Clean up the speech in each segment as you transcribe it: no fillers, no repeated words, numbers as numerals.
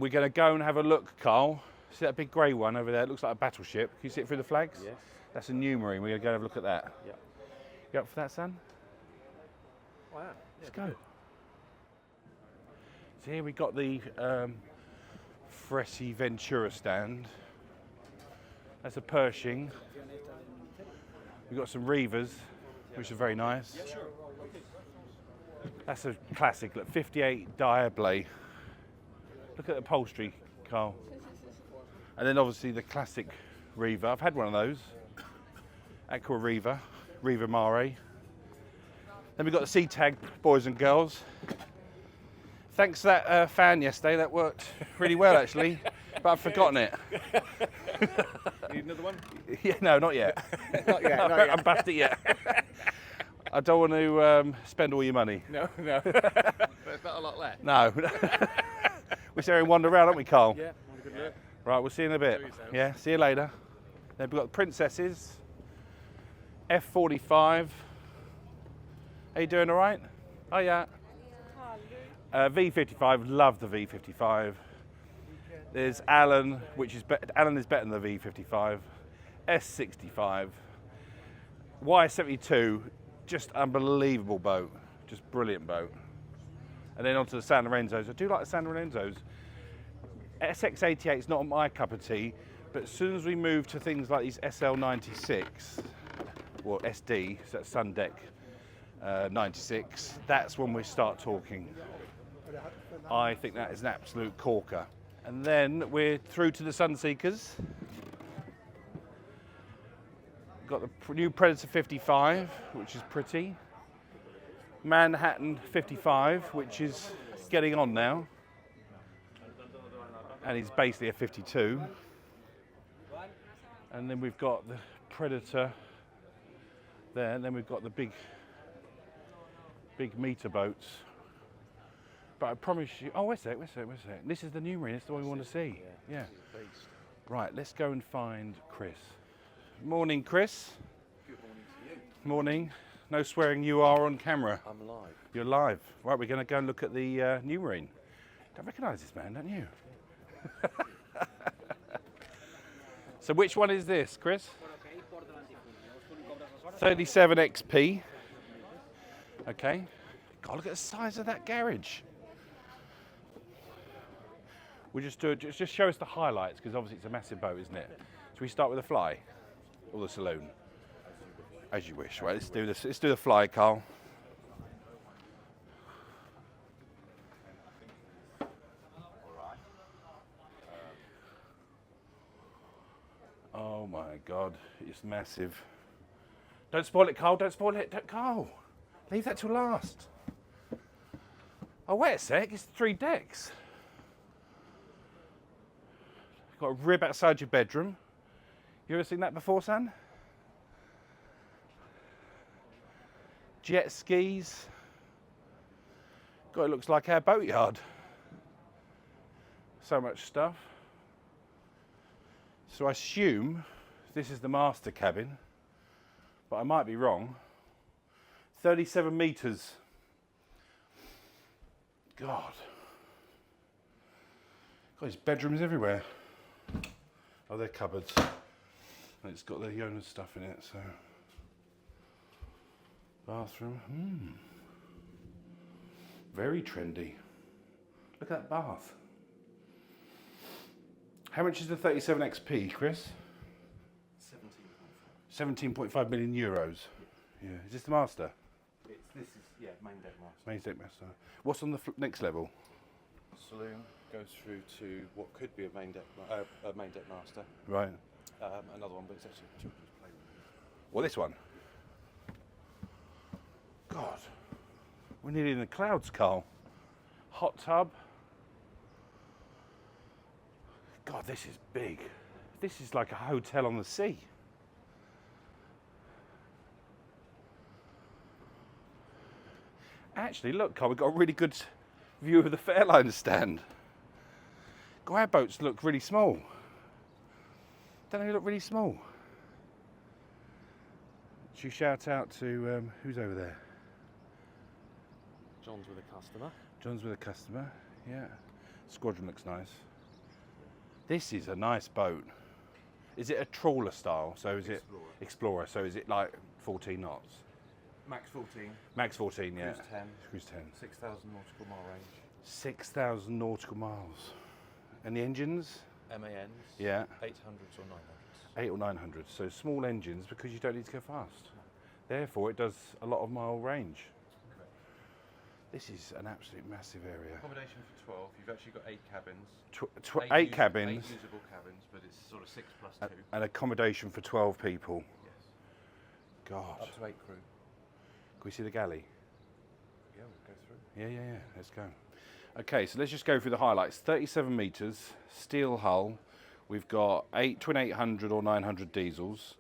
we're going to go and have a look, Carl. See that big grey one over there? It looks like a battleship. Can you see it through the flags? Yes. That's a Numarine. We're going to go and have a look at that. Yep. You up for that, son? I am. Let's go. So here we got the Fressi Ventura stand. That's a Pershing. We've got some Rivas, which are very nice. Yeah, sure. That's a classic, look, 58 Diable. Look at the upholstery, Carl. And then obviously the classic Riva. I've had one of those. Aqua Riva, Riva Mare. Then we've got the C-Tag boys and girls. Thanks to that fan yesterday, that worked really well actually, but I've forgotten it. Need another one? Yeah, no, not yet. Not yet, not I yet. haven't passed it yet. I don't want to spend all your money. No. There's not a lot left. No. We're there and wander around, aren't we, Carl? Yeah, have a good look. Right, we'll see you in a bit. Enjoy yourself. Yeah, see you later. Then we've got the Princesses, F45. How you doing, all right? Oh, yeah. V55, love the V55. There's Alan, which is Alan is better than the V55. S65. Y72, just unbelievable boat. Just brilliant boat. And then onto the Sanlorenzos. I do like the Sanlorenzos. SX88 is not my cup of tea, but as soon as we move to things like these SL96, or SD, so that's Sun Deck 96, that's when we start talking. I think that is an absolute corker. And then we're through to the Sunseekers. Got the new Predator 55, which is pretty. Manhattan 55, which is getting on now. And he's basically a 52. And then we've got the Predator there, and then we've got the big meter boats. But I promise you, oh, wait a sec. This is the Numarine, it's the one we want to see. Yeah. Right, let's go and find Chris. Morning, Chris. Good morning to you. Morning. No swearing, you are on camera. I'm live. You're live. Right, we're going to go and look at the Numarine. Don't recognise this man, don't you? So which one is this, Chris? 37 XP. Okay. God, look at the size of that garage. We'll just do it, just show us the highlights, because obviously it's a massive boat, isn't it? So we start with the fly, or the saloon? As you wish. Right, let's do this. Let's do the fly, Carl. Oh my God, it's massive. Don't spoil it, Carl. Don't spoil it, Carl. Leave that till last. Oh, wait a sec. It's 3 decks. Got a rib outside your bedroom. You ever seen that before, son? Jet skis. God, it looks like our boatyard. So much stuff. So I assume this is the master cabin, but I might be wrong. 37 metres. God, there's bedrooms everywhere. Oh, they're cupboards. And it's got the owner's stuff in it, so. Bathroom, very trendy. Look at that bath. How much is the 37 XP, Chris? 17.5 million euros. Yeah, is this the master? This is, yeah, main deck master. Main deck master. What's on the next level? Saloon goes through to what could be a main deck master. Right. Another one, but it's actually a children's playroom. Well, this one. God, we're nearly in the clouds, Carl. Hot tub. God, this is big. This is like a hotel on the sea. Actually, look, Carl, we've got a really good view of the Fairline stand. God, our boats look really small. Don't they look really small? Should you shout out to, who's over there? John's with a customer. John's with a customer, yeah. Squadron looks nice. This is a nice boat. Is it a trawler style? So is it Explorer? So is it like 14 knots? Max 14. Max 14, yeah. Cruise 10. Cruise 10. 6,000 nautical mile range. 6,000 nautical miles. And the engines? MANs. Yeah. 800s or 900s. 8 or 900. So small engines because you don't need to go fast. Therefore, it does a lot of mile range. Correct. This is an absolute massive area. Accommodation for 12. You've actually got 8 cabins. 8 cabins. 8 usable cabins, but it's sort of 6 plus 2. And accommodation for 12 people. Yes. God. Up to 8 crew. Can we see the galley? Yeah, we'll go through. Yeah. Let's go. Okay, so let's just go through the highlights. 37 metres, steel hull. We've got 8 twin 800 or 900 diesels.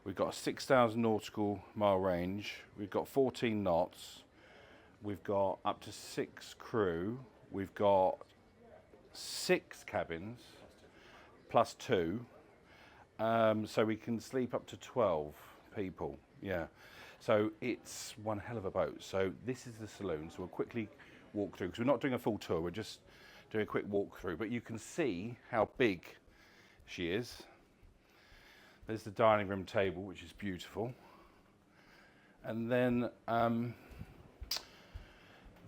We've got a 6,000 nautical mile range. We've got 14 knots. We've got up to 6 crew. We've got 6 cabins plus 2. So we can sleep up to 12 people. Yeah. So it's one hell of a boat. So this is the saloon. So we'll quickly walk through because we're not doing a full tour. We're just doing a quick walk through. But you can see how big she is. There's the dining room table, which is beautiful. And then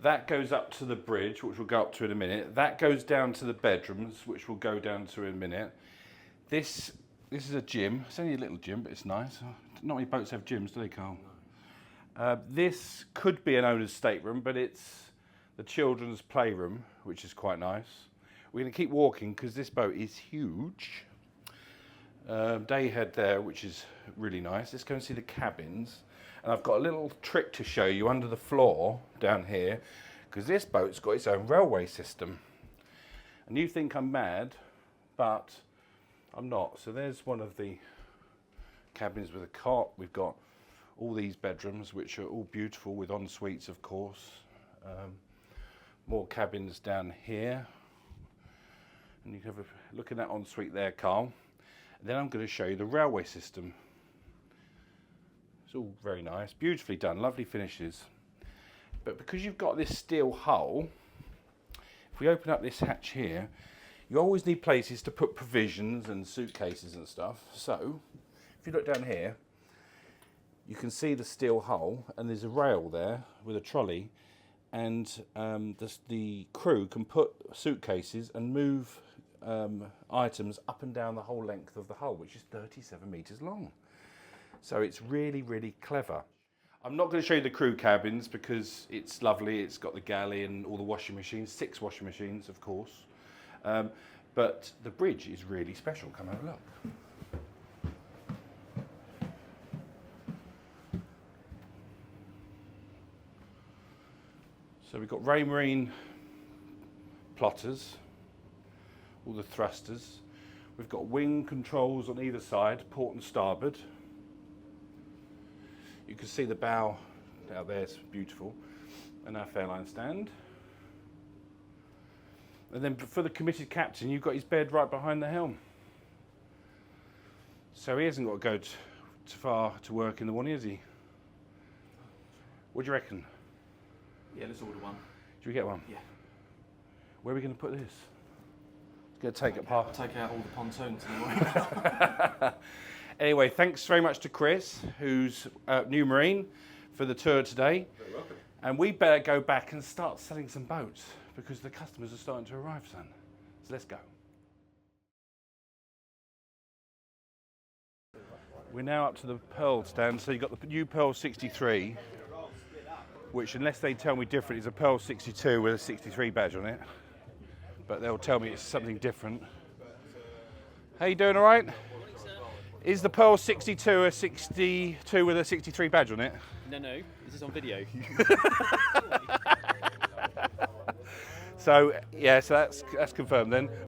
that goes up to the bridge, which we'll go up to in a minute. That goes down to the bedrooms, which we'll go down to in a minute. This is a gym. It's only a little gym, but it's nice. Not many boats have gyms, do they, Carl? This could be an owner's stateroom, but it's the children's playroom, which is quite nice. We're going to keep walking because this boat is huge. Dayhead there, which is really nice. Let's go and see the cabins. And I've got a little trick to show you under the floor down here because this boat's got its own railway system. And you think I'm mad, but I'm not. So there's one of the cabins with a cot. We've got all these bedrooms, which are all beautiful with en suites, of course. More cabins down here. And you can have a look at that en suite there, Carl. And then I'm going to show you the railway system. It's all very nice, beautifully done, lovely finishes. But because you've got this steel hull, if we open up this hatch here, you always need places to put provisions and suitcases and stuff. So, if you look down here, you can see the steel hull, and there's a rail there with a trolley, and the crew can put suitcases and move items up and down the whole length of the hull, which is 37 metres long. So it's really, really clever. I'm not going to show you the crew cabins because it's lovely. It's got the galley and all the washing machines, 6 washing machines, of course. But the bridge is really special. Come have a look. So we've got Numarine plotters, all the thrusters. We've got wing controls on either side, port and starboard. You can see the bow out there, it's beautiful. And our fairline stand. And then for the committed captain, you've got his bed right behind the helm. So he hasn't got to go too far to work in the morning, has he? What do you reckon? Yeah, let's order one. Should we get one? Yeah. Where are we going to put this? It's going to take up half. Take out all the pontoons in the morning. Anyway, thanks very much to Chris, who's at Numarine, for the tour today. Very welcome. And we better go back and start selling some boats because the customers are starting to arrive, son. So let's go. We're now up to the Pearl stand. So you've got the new Pearl 63, which, unless they tell me different, is a Pearl 62 with a 63 badge on it. But they'll tell me it's something different. How you doing, all right? Is the Pearl 62 a 62 with a 63 badge on it? No, this is on video. So, yeah, so that's confirmed then.